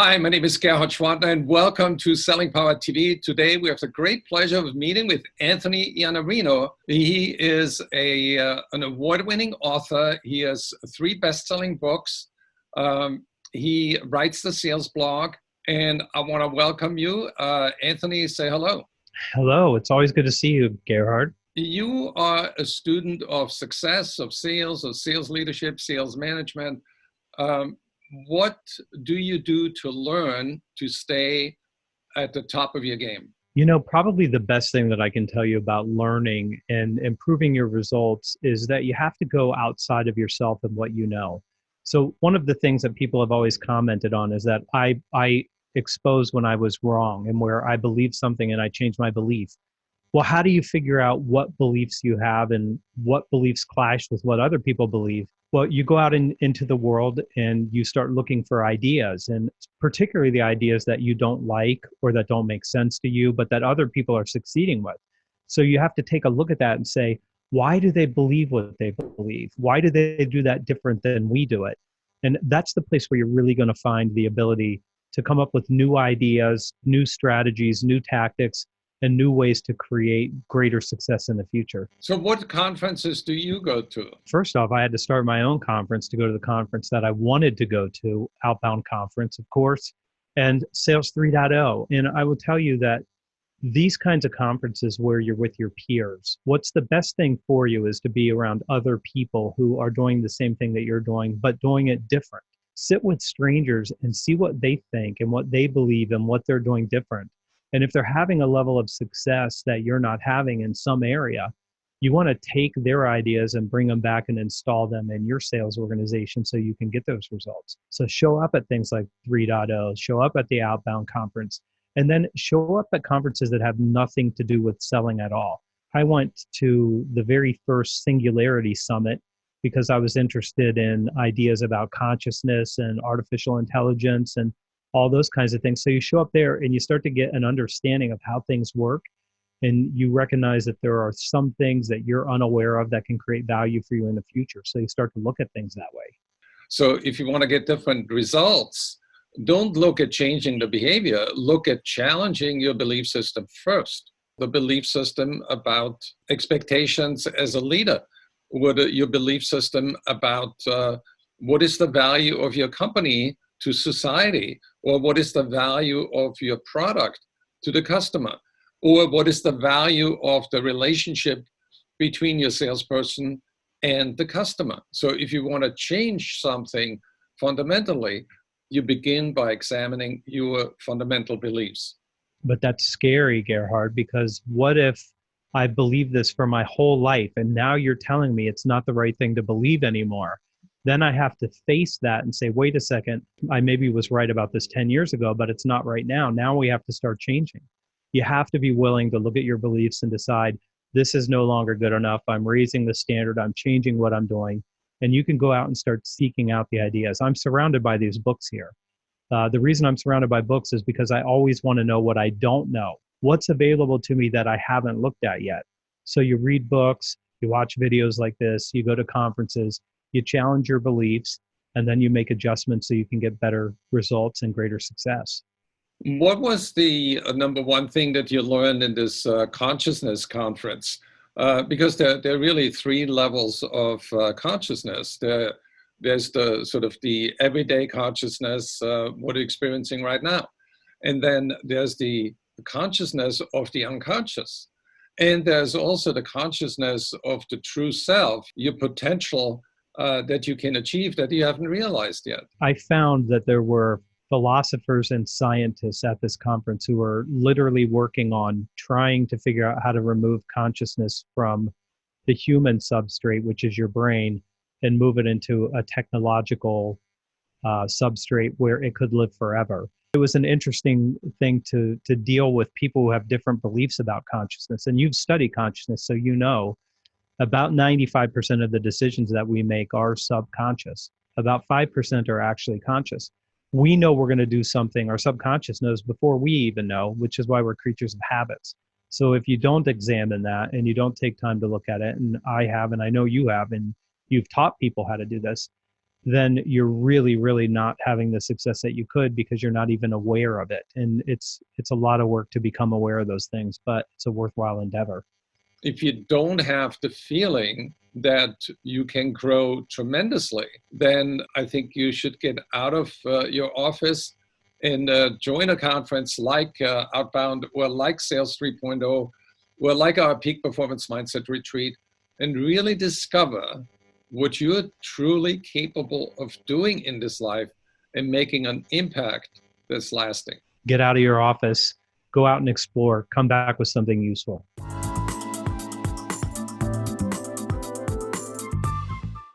Hi, my name is Gerhard Schwantner, and welcome to Selling Power TV. Today, we have the great pleasure of meeting with Anthony Iannarino. He is an award-winning author. He has 3 best-selling books. He writes the sales blog, and I want to welcome you. Anthony, say hello. Hello, it's always good to see you, Gerhard. You are a student of success, of sales leadership, sales management. What do you do to learn to stay at the top of your game? You know, probably the best thing that I can tell you about learning and improving your results is that you have to go outside of yourself and what you know. So one of the things that people have always commented on is that I exposed when I was wrong and where I believed something and I changed my belief. Well, how do you figure out what beliefs you have and what beliefs clash with what other people believe? Well, you go out into the world and you start looking for ideas, and particularly the ideas that you don't like or that don't make sense to you, but that other people are succeeding with. So you have to take a look at that and say, why do they believe what they believe? Why do they do that different than we do it? And that's the place where you're really going to find the ability to come up with new ideas, new strategies, new tactics, and new ways to create greater success in the future. So what conferences do you go to? First off, I had to start my own conference to go to the conference that I wanted to go to, Outbound Conference, of course, and Sales 3.0. And I will tell you that these kinds of conferences where you're with your peers, what's the best thing for you is to be around other people who are doing the same thing that you're doing, but doing it different. Sit with strangers and see what they think and what they believe and what they're doing different. And if they're having a level of success that you're not having in some area, you want to take their ideas and bring them back and install them in your sales organization so you can get those results. So show up at things like 3.0, show up at the Outbound Conference, and then show up at conferences that have nothing to do with selling at all. I went to the very first Singularity Summit because I was interested in ideas about consciousness and artificial intelligence and all those kinds of things. So you show up there and you start to get an understanding of how things work. And you recognize that there are some things that you're unaware of that can create value for you in the future. So you start to look at things that way. So if you want to get different results, don't look at changing the behavior. Look at challenging your belief system first. The belief system about expectations as a leader. Your belief system about what is the value of your company to society, or what is the value of your product to the customer, or what is the value of the relationship between your salesperson and the customer. So if you want to change something fundamentally, you begin by examining your fundamental beliefs. But that's scary, Gerhard, because what if I believe this for my whole life and now you're telling me it's not the right thing to believe anymore? Then I have to face that and say, wait a second, I maybe was right about this 10 years ago, but it's not right now. Now we have to start changing. You have to be willing to look at your beliefs and decide, this is no longer good enough. I'm raising the standard. I'm changing what I'm doing. And you can go out and start seeking out the ideas. I'm surrounded by these books here. The reason I'm surrounded by books is because I always want to know what I don't know. What's available to me that I haven't looked at yet? So you read books, you watch videos like this, you go to conferences, you challenge your beliefs, and then you make adjustments so you can get better results and greater success. What was the number one thing that you learned in this consciousness conference? Because there are really 3 levels of consciousness. There's the sort of the everyday consciousness, what you're experiencing right now. And then there's the consciousness of the unconscious. And there's also the consciousness of the true self, your potential that you can achieve that you haven't realized yet. I found that there were philosophers and scientists at this conference who were literally working on trying to figure out how to remove consciousness from the human substrate, which is your brain, and move it into a technological substrate where it could live forever. It was an interesting thing to deal with people who have different beliefs about consciousness. And you've studied consciousness, so you know about 95% of the decisions that we make are subconscious. About 5% are actually conscious. We know we're going to do something, our subconscious knows before we even know, which is why we're creatures of habits. So if you don't examine that and you don't take time to look at it, and I have, and I know you have, and you've taught people how to do this, then you're really, really not having the success that you could because you're not even aware of it. And it's a lot of work to become aware of those things, but it's a worthwhile endeavor. If you don't have the feeling that you can grow tremendously, then I think you should get out of your office and join a conference like Outbound, or like Sales 3.0, or like our Peak Performance Mindset Retreat, and really discover what you're truly capable of doing in this life and making an impact that's lasting. Get out of your office, go out and explore, come back with something useful.